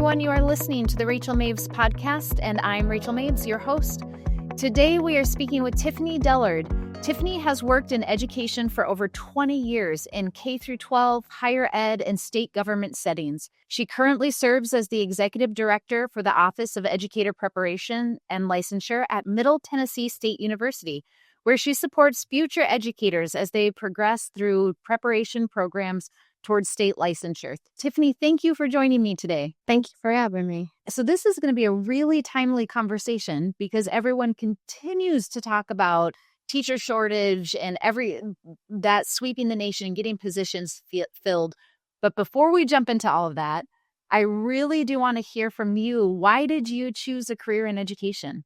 everyone. You are listening to the Rachel Maves Podcast, and I'm Rachel Maves, your host. Today, we are speaking with Tiffany Dellard. Tiffany has worked in education for over 20 years in K-12, higher ed, and state government settings. She currently serves as the Executive Director for the Office of Educator Preparation and Licensure at Middle Tennessee State University, where she supports future educators as they progress through preparation programs towards state licensure. Tiffany, thank you for joining me today. Thank you for having me. So this is going to be a really timely conversation because everyone continues to talk about teacher shortage and that sweeping the nation and getting positions filled. But before we jump into all of that, I really do want to hear from you. Why did you choose a career in education?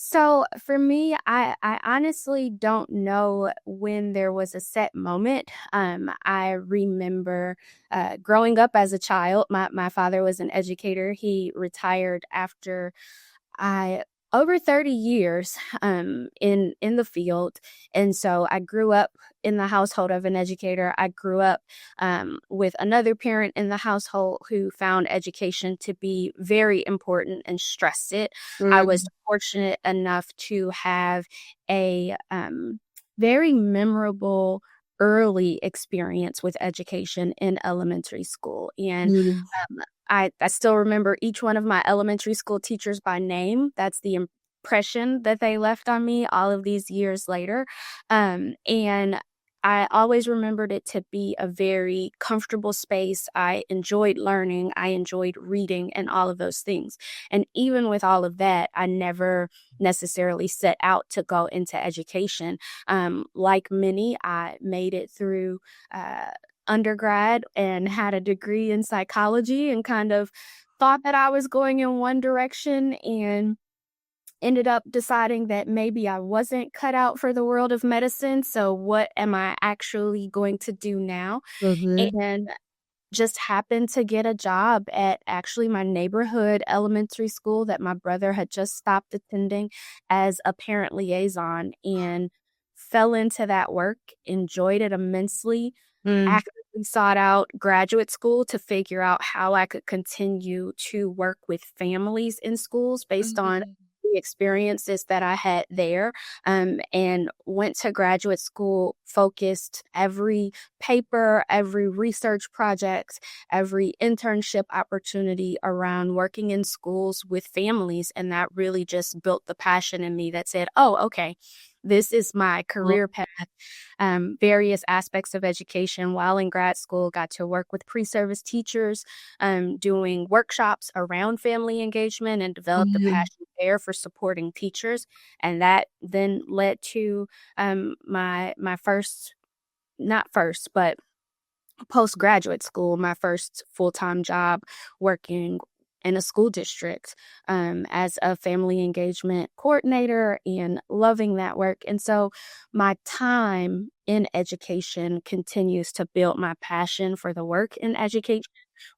So for me, I honestly don't know when there was a set moment. I remember growing up as a child. My father was an educator. He retired after over 30 years in the field. And so I grew up in the household of an educator. I grew up with another parent in the household who found education to be very important and stressed it. I was fortunate enough to have a very memorable early experience with education in elementary school. And I still remember each one of my elementary school teachers by name. That's the impression that they left on me all of these years later. And I always remembered it to be a very comfortable space. I enjoyed learning. I enjoyed reading and all of those things. And even with all of that, I never necessarily set out to go into education. Like many, I made it through undergrad and had a degree in psychology and kind of thought that I was going in one direction and ended up deciding that maybe I wasn't cut out for the world of medicine. So what am I actually going to do now? And just happened to get a job at actually my neighborhood elementary school that my brother had just stopped attending as a parent liaison, and fell into that work, enjoyed it immensely, actively sought out graduate school to figure out how I could continue to work with families in schools based on the experiences that I had there, and went to graduate school, focused every paper, every research project, every internship opportunity around working in schools with families. And that really just built the passion in me that said, oh, okay, this is my career path. Various aspects of education while in grad school, got to work with pre-service teachers, doing workshops around family engagement, and developed a passion there for supporting teachers. And that then led to my first, not first, but postgraduate school, my first full-time job working in a school district as a family engagement coordinator, and loving that work. And so my time in education continues to build my passion for the work in education,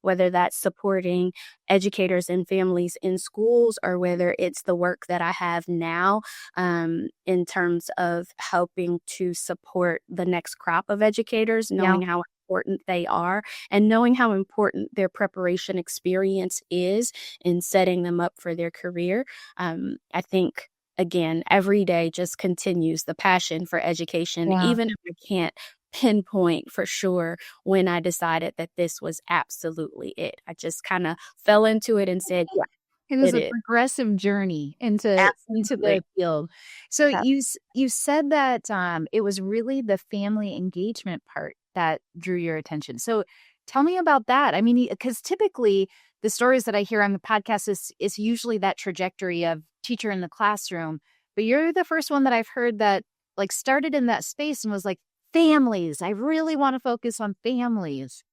whether that's supporting educators and families in schools, or whether it's the work that I have now in terms of helping to support the next crop of educators, knowing how important they are and knowing how important their preparation experience is in setting them up for their career. I think, again, every day just continues the passion for education, even if I can't pinpoint for sure when I decided that this was absolutely it. I just kind of fell into it and said, yeah. It was a progressive journey into the field. So you said that it was really the family engagement part that drew your attention. So tell me about that. I mean, because typically the stories that I hear on the podcast is usually that trajectory of teacher in the classroom. But you're the first one that I've heard that like started in that space and was like, families. I really want to focus on families.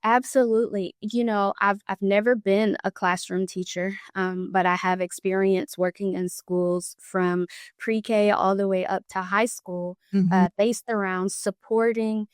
Absolutely. You know, I've never been a classroom teacher, but I have experience working in schools from pre-K all the way up to high school, based around supporting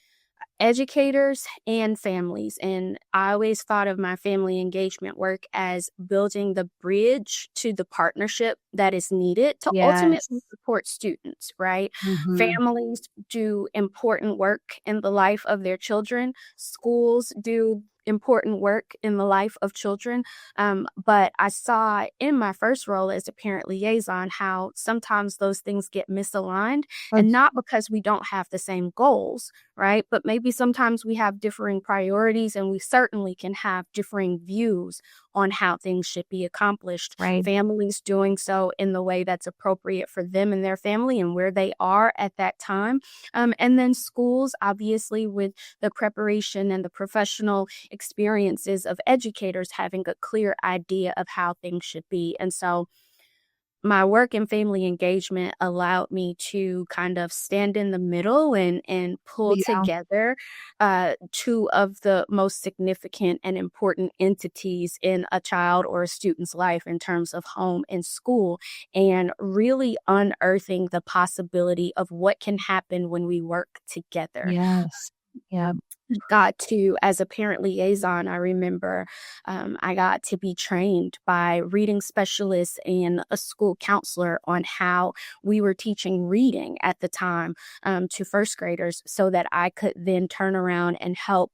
educators and families. And I always thought of my family engagement work as building the bridge to the partnership that is needed to ultimately support students, right? Families do important work in the life of their children. Schools do important work in the life of children. But I saw in my first role as a parent liaison how sometimes those things get misaligned, and not because we don't have the same goals, right? But maybe sometimes we have differing priorities, and we certainly can have differing views on how things should be accomplished. Right. Families doing so in the way that's appropriate for them and their family and where they are at that time. And then schools, obviously, with the preparation and the professional experiences of educators having a clear idea of how things should be. And so my work in family engagement allowed me to kind of stand in the middle and pull together two of the most significant and important entities in a child or a student's life in terms of home and school, and really unearthing the possibility of what can happen when we work together. Yes. Yeah. Got to, as a parent liaison, I remember I got to be trained by reading specialists and a school counselor on how we were teaching reading at the time to first graders, so that I could then turn around and help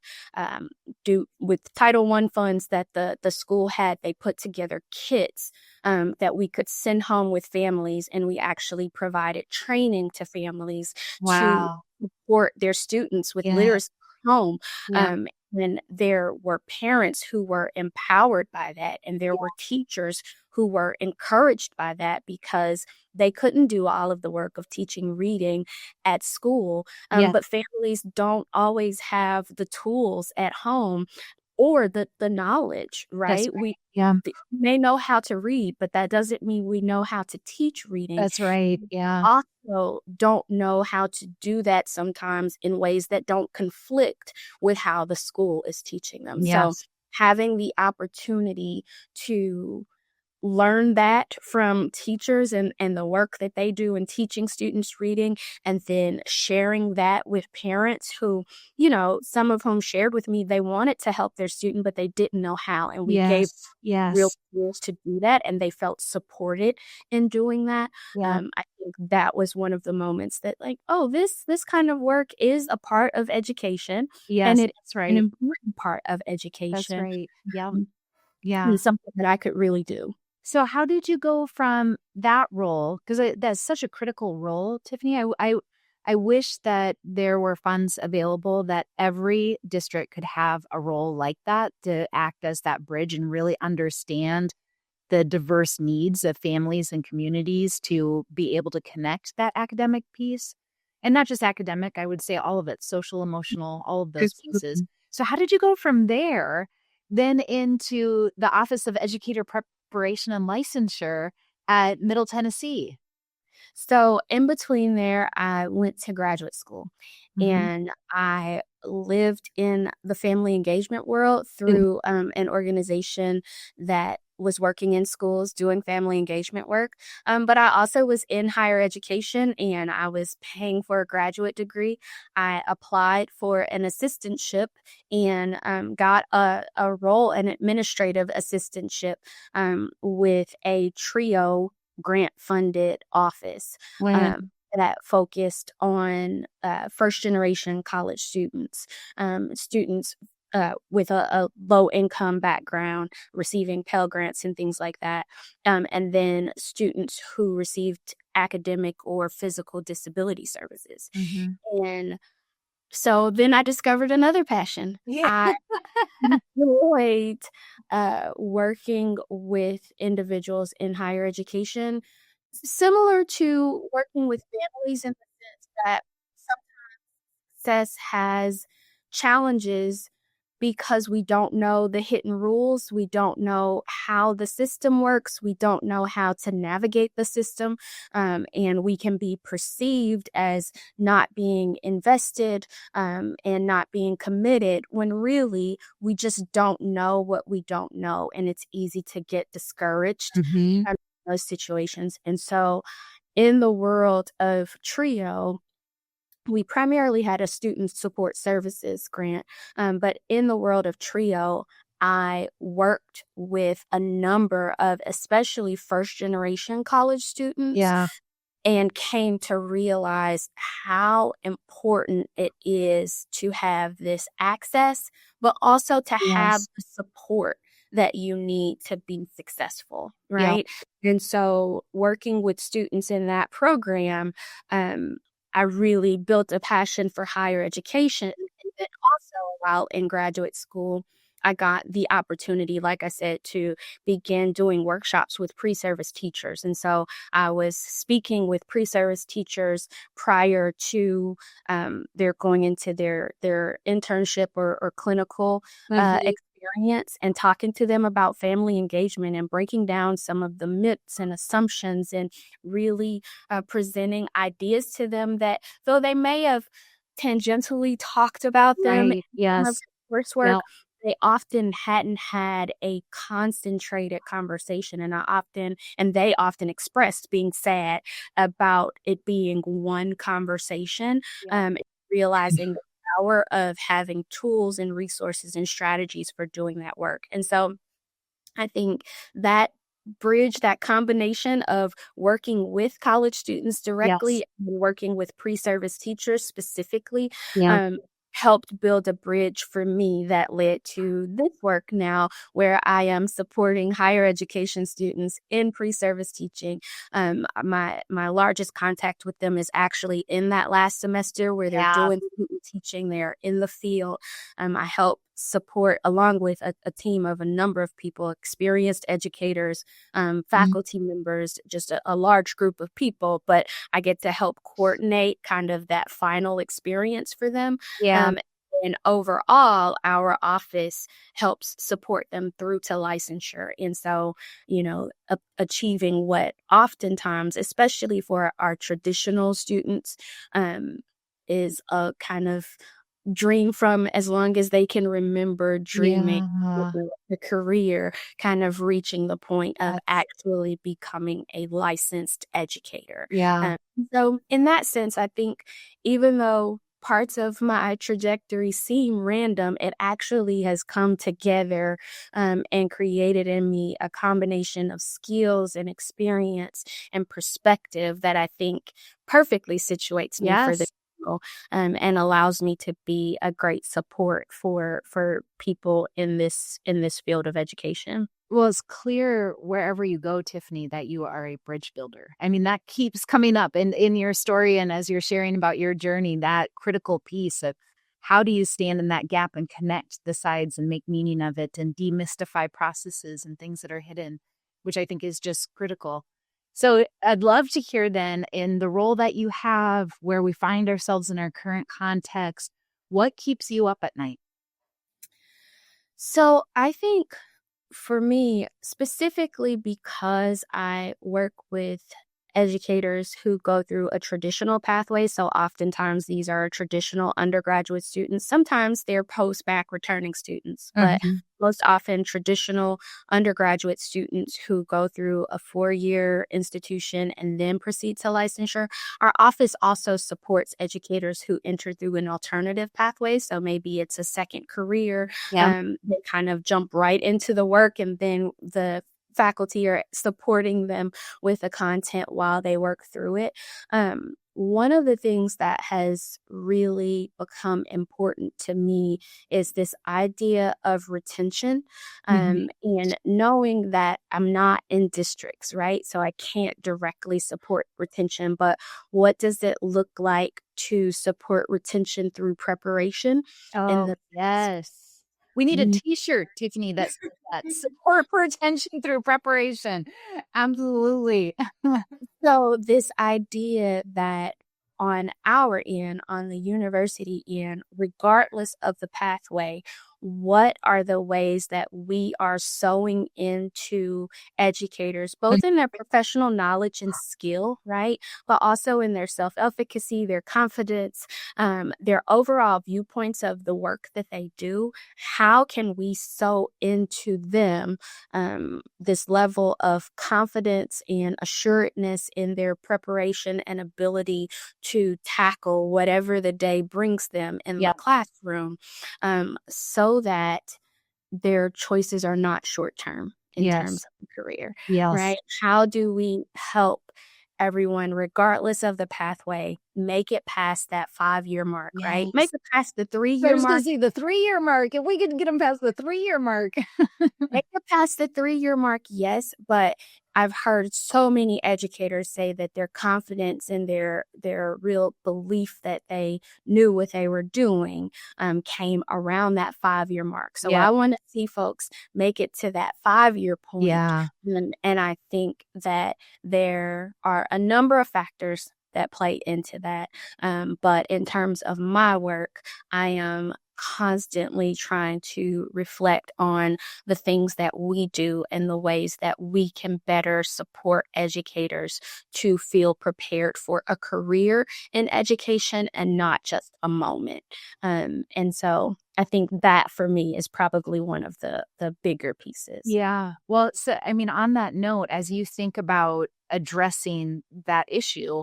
do with Title I funds that the school had. They put together kits that we could send home with families, and we actually provided training to families to support their students with literacy home. And there were parents who were empowered by that, and there were teachers who were encouraged by that, because they couldn't do all of the work of teaching reading at school. But families don't always have the tools at home or the knowledge, right? Right. We may know how to read, but that doesn't mean we know how to teach reading. That's right. Yeah. Also don't know how to do that sometimes in ways that don't conflict with how the school is teaching them. So having the opportunity to learn that from teachers and the work that they do in teaching students reading, and then sharing that with parents who, some of whom shared with me they wanted to help their student, but they didn't know how. And we gave real tools to do that, and they felt supported in doing that. I think that was one of the moments that, like, oh, this kind of work is a part of education. And it's an important part of education. That's right. And something that I could really do. So how did you go from that role? Because that's such a critical role, Tiffany. I wish that there were funds available that every district could have a role like that, to act as that bridge and really understand the diverse needs of families and communities, to be able to connect that academic piece. And not just academic, I would say all of it, social, emotional, all of those pieces. So how did you go from there then into the Office of Educator Preparation and Licensure at Middle Tennessee? So in between there, I went to graduate school, and I lived in the family engagement world through an organization that was working in schools doing family engagement work. But I also was in higher education, and I was paying for a graduate degree. I applied for an assistantship and got a role, an administrative assistantship with a TRIO grant-funded office that focused on first-generation college students, students with a low-income background receiving Pell Grants and things like that, and then students who received academic or physical disability services. And so then I discovered another passion. I enjoyed working with individuals in higher education, similar to working with families, in the sense that sometimes success has challenges because we don't know the hidden rules. We don't know how the system works. We don't know how to navigate the system. And we can be perceived as not being invested and not being committed, when really we just don't know what we don't know. And it's easy to get discouraged in those situations. And so in the world of TRIO, we primarily had a student support services grant, but in the world of TRIO, I worked with a number of especially first-generation college students and came to realize how important it is to have this access, but also to have Yes. the support that you need to be successful, Yeah. right? And so working with students in that program, I really built a passion for higher education. And then also while in graduate school, I got the opportunity, like I said, to begin doing workshops with pre-service teachers. And so I was speaking with pre-service teachers prior to they're going into their internship or clinical experience, and talking to them about family engagement and breaking down some of the myths and assumptions, and really presenting ideas to them that, though they may have tangentially talked about them Right. in some of Yes. the coursework, Yeah. they often hadn't had a concentrated conversation, and they often expressed being sad about it being one conversation, Yeah. realizing the power of having tools and resources and strategies for doing that work. And so I think that that combination of working with college students Yes. directly and working with pre-service teachers specifically, Yeah. um, helped build a bridge for me that led to this work now, where I am supporting higher education students in pre-service teaching. My largest contact with them is actually in that last semester where they're Yeah. doing student teaching. They're in the field. I help support, along with a team of a number of people, experienced educators, Mhm. faculty members, just a large group of people. But I get to help coordinate kind of that final experience for them. Yeah. And overall, our office helps support them through to licensure. And so, achieving what oftentimes, especially for our traditional students, is a kind of dream from as long as they can remember dreaming Yeah. a career, kind of reaching the point of Yes. actually becoming a licensed educator. Yeah. So in that sense, I think even though parts of my trajectory seem random, it actually has come together, and created in me a combination of skills and experience and perspective that I think perfectly situates me for the Yes. and allows me to be a great support for people in this field of education. Well, it's clear wherever you go, Tiffany, that you are a bridge builder. I mean, that keeps coming up in your story, and as you're sharing about your journey, that critical piece of how do you stand in that gap and connect the sides and make meaning of it and demystify processes and things that are hidden, which I think is just critical. So I'd love to hear then, in the role that you have, where we find ourselves in our current context, what keeps you up at night? So I think for me, specifically because I work with educators who go through a traditional pathway, so oftentimes these are traditional undergraduate students. Sometimes they're post-bac returning students, but Mhm. most often traditional undergraduate students who go through a 4-year institution and then proceed to licensure. Our office also supports educators who enter through an alternative pathway. So maybe it's a second career. Yeah. They kind of jump right into the work, and then the faculty are supporting them with the content while they work through it. One of the things that has really become important to me is this idea of retention, Mhm. and knowing that I'm not in districts, right? So I can't directly support retention, but what does it look like to support retention through preparation in Oh, the yes. We need a T-shirt, Tiffany, that says that. Support for attention through preparation. Absolutely. So this idea that on our end, on the university end, regardless of the pathway, what are the ways that we are sewing into educators, both in their professional knowledge and skill, right? But also in their self-efficacy, their confidence, their overall viewpoints of the work that they do. How can we sew into them this level of confidence and assuredness in their preparation and ability to tackle whatever the day brings them in the Yeah. classroom, so that their choices are not short term in terms Yes. of the career, Yes. right? How do we help everyone, regardless of the pathway, make it past that 5-year mark, right? Make Yes. it past the So I 3-year was going mark. to say the 3-year mark. If we could get them past the 3-year mark. Make it past the 3-year mark, yes, but I've heard so many educators say that their confidence and their real belief that they knew what they were doing came around that 5-year mark. So Yeah. I want to see folks make it to that 5-year point. Yeah. And I think that there are a number of factors that play into that. But in terms of my work, I am constantly trying to reflect on the things that we do and the ways that we can better support educators to feel prepared for a career in education and not just a moment. And so I think that for me is probably one of the bigger pieces. Yeah. Well, so I mean, on that note, as you think about addressing that issue,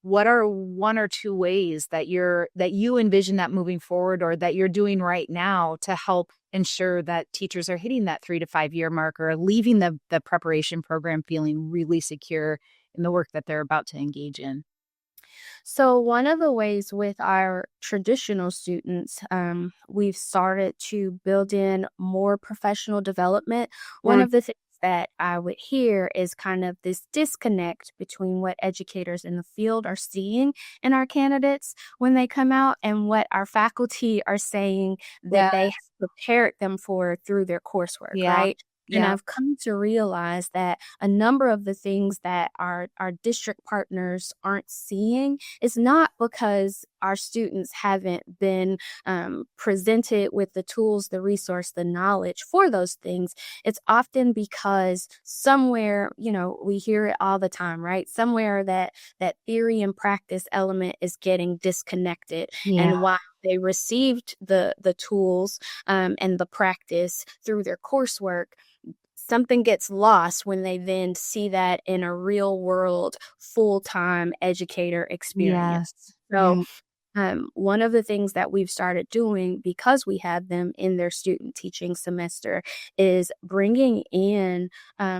what are one or two ways that you envision that moving forward or that you're doing right now to help ensure that teachers are hitting that 3 to 5 year mark or leaving the preparation program feeling really secure in the work that they're about to engage in? So, one of the ways with our traditional students, we've started to build in more professional development. One Mm. of the things that I would hear is kind of this disconnect between what educators in the field are seeing in our candidates when they come out and what our faculty are saying that Yeah. they have prepared them for through their coursework, Yeah. right? And Yeah. I've come to realize that a number of the things that our district partners aren't seeing is not because our students haven't been presented with the tools, the resource, the knowledge for those things. It's often because somewhere, we hear it all the time, right? Somewhere that theory and practice element is getting disconnected. Yeah. And while they received the tools and the practice through their coursework, something gets lost when they then see that in a real world, full-time educator experience. Yes. So one of the things that we've started doing because we have them in their student teaching semester is bringing in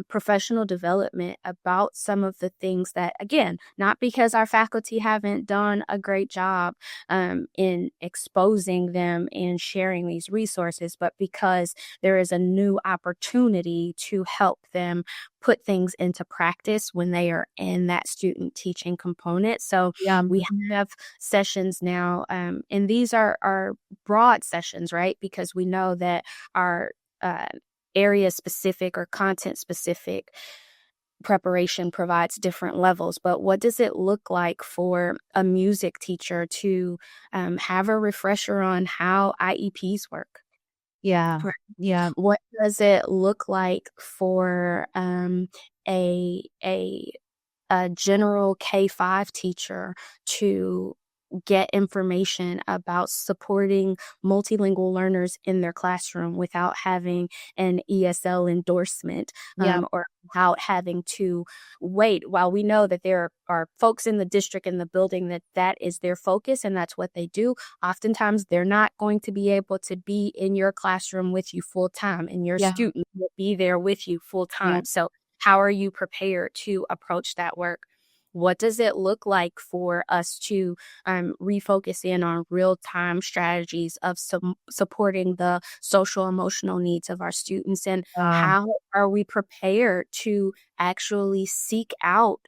professional development about some of the things that, again, not because our faculty haven't done a great job in exposing them and sharing these resources, but because there is a new opportunity to help them put things into practice when they are in that student teaching component. So Yeah. we have sessions now, and these are broad sessions, right? Because we know that our area specific or content specific preparation provides different levels. But what does it look like for a music teacher to have a refresher on how IEPs work? Yeah. Right. Yeah. What does it look like for a a a general K-5 teacher to get information about supporting multilingual learners in their classroom without having an ESL endorsement, Yeah. or without having to wait? While we know that there are folks in the district, in the building, that is their focus and that's what they do, oftentimes they're not going to be able to be in your classroom with you full time, and your Yeah. student will be there with you full Yeah. time. So how are you prepared to approach that work? What does it look like for us to refocus in on real-time strategies of supporting the social emotional needs of our students? And Um, how are we prepared to actually seek out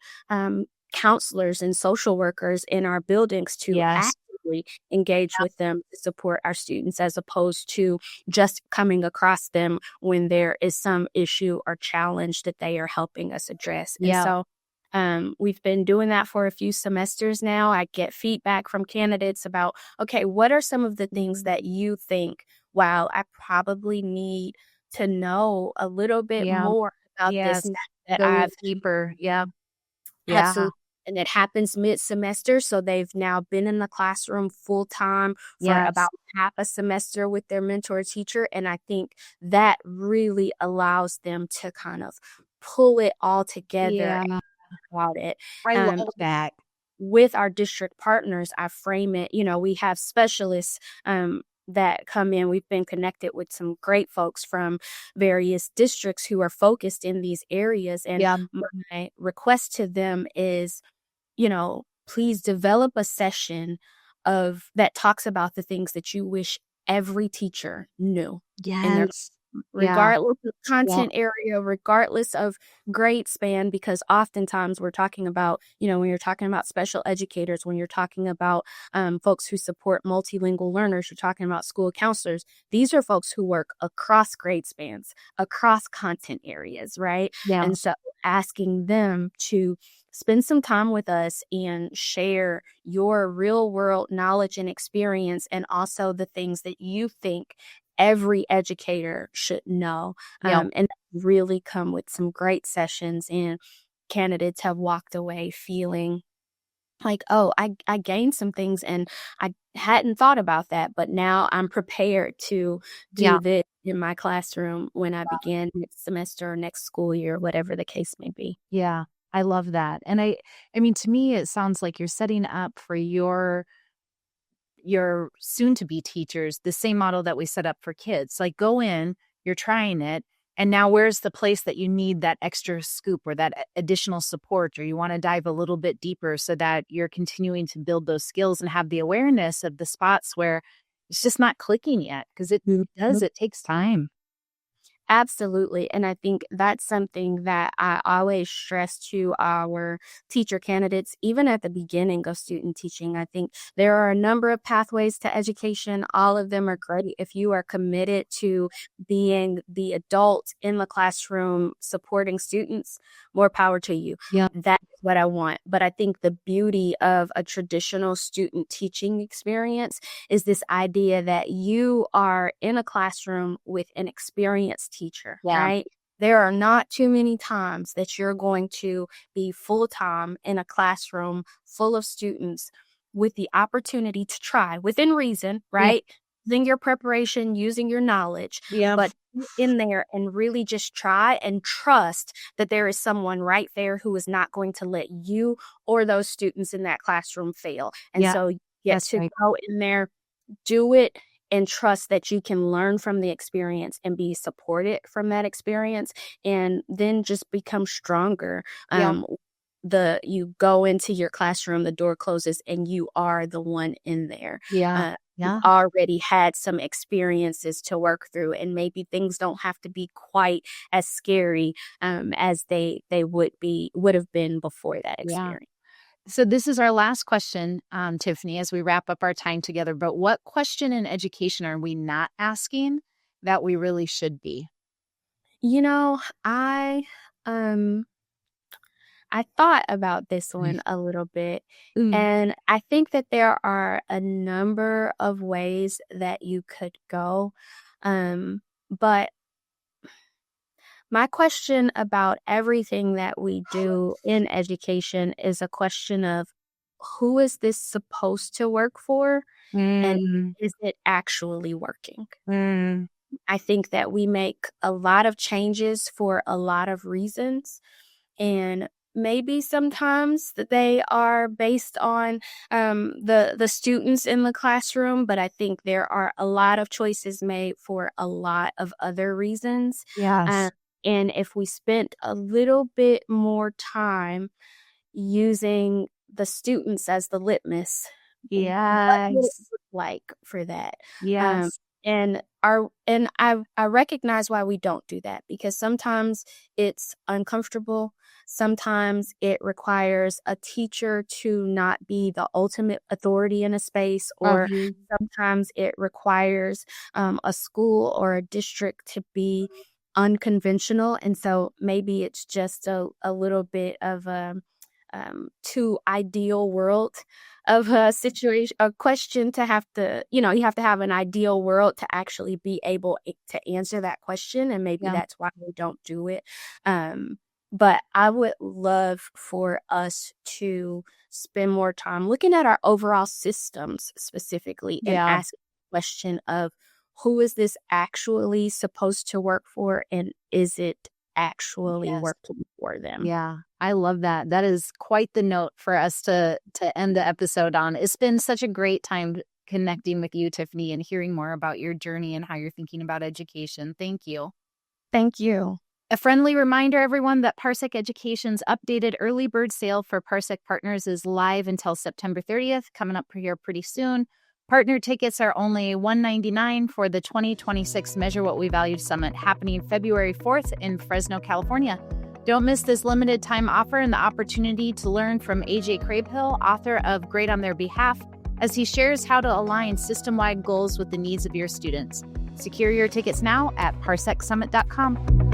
counselors and social workers in our buildings to yes. actively engage with them to support our students, as opposed to just coming across them when there is some issue or challenge that they are helping us address. And Yeah. so we've been doing that for a few semesters now. I get feedback from candidates about, okay, what are some of the things that you think, wow, I probably need to know a little bit Yeah. more about this Yes. now that Go a I've little deeper. Yeah. Yeah. absolutely. And it happens mid-semester, so they've now been in the classroom full-time for Yes. about half a semester with their mentor teacher, and I think that really allows them to kind of pull it all together Yeah. about it. I Um, love that. with our district partners, I frame it, we have specialists that come in. We've been connected with some great folks from various districts who are focused in these areas. And Yeah. my request to them is, please develop a session of that talks about the things that you wish every teacher knew in their, Yes. Yeah. regardless of content area, regardless of grade span, because oftentimes we're talking about, when you're talking about special educators, when you're talking about folks who support multilingual learners, you're talking about school counselors. These are folks who work across grade spans, across content areas, right? Yeah. And so asking them to spend some time with us and share your real world knowledge and experience, and also the things that you think every educator should know. Yeah. And really come with some great sessions, and candidates have walked away feeling like, oh, I gained some things and I hadn't thought about that, but now I'm prepared to do Yeah. this in my classroom when I begin next semester or next school year, whatever the case may be. Yeah. I love that. And I mean, to me, it sounds like you're setting up for your soon to be teachers the same model that we set up for kids. Like, go in, you're trying it, and now where's the place that you need that extra scoop or that additional support, or you want to dive a little bit deeper so that you're continuing to build those skills and have the awareness of the spots where it's just not clicking yet, because it takes time. Absolutely. And I think that's something that I always stress to our teacher candidates, even at the beginning of student teaching. I think there are a number of pathways to education. All of them are great. If you are committed to being the adult in the classroom supporting students, more power to you. Yeah. That's what I want. But I think the beauty of a traditional student teaching experience is this idea that you are in a classroom with an experienced teacher, right? There are not too many times that you're going to be full-time in a classroom full of students with the opportunity to try within reason, right? Using your preparation, using your knowledge, but in there and really just try and trust that there is someone right there who is not going to let you or those students in that classroom fail. And so you get to go in there, do it, and trust that you can learn from the experience and be supported from that experience, and then just become stronger. You go into your classroom, the door closes, and you are the one in there. You've already had some experiences to work through, and maybe things don't have to be quite as scary as they would have been before that experience. So this is our last question, Tiffany, as we wrap up our time together. But what question in education are we not asking that we really should be? I thought about this one a little bit, and I think that there are a number of ways that you could go. But my question about everything that we do in education is a question of, who is this supposed to work for? And is it actually working? I think that we make a lot of changes for a lot of reasons, and maybe sometimes that they are based on the students in the classroom, but I think there are a lot of choices made for a lot of other reasons. And if we spent a little bit more time using the students as the litmus, what would it look like for that? And I recognize why we don't do that, because sometimes it's uncomfortable. Sometimes it requires a teacher to not be the ultimate authority in a space, or sometimes it requires a school or a district to be unconventional. And so maybe it's just a little bit of a too ideal world of a situation, a question to have to, you have to have an ideal world to actually be able to answer that question. And maybe that's why we don't do it. But I would love for us to spend more time looking at our overall systems specifically, and ask the question of, who is this actually supposed to work for, and is it actually working for them? I love that. That is quite the note for us to end the episode on. It's been such a great time connecting with you, Tiffany, and hearing more about your journey and how you're thinking about education. Thank you. Thank you. A friendly reminder, everyone, that Parsec Education's updated early bird sale for Parsec partners is live until September 30th, coming up here pretty soon. Partner tickets are only $199 for the 2026 Measure What We Value Summit happening February 4th in Fresno, California. Don't miss this limited time offer and the opportunity to learn from AJ Crapehill, author of Great on Their Behalf, as he shares how to align system-wide goals with the needs of your students. Secure your tickets now at parsecsummit.com.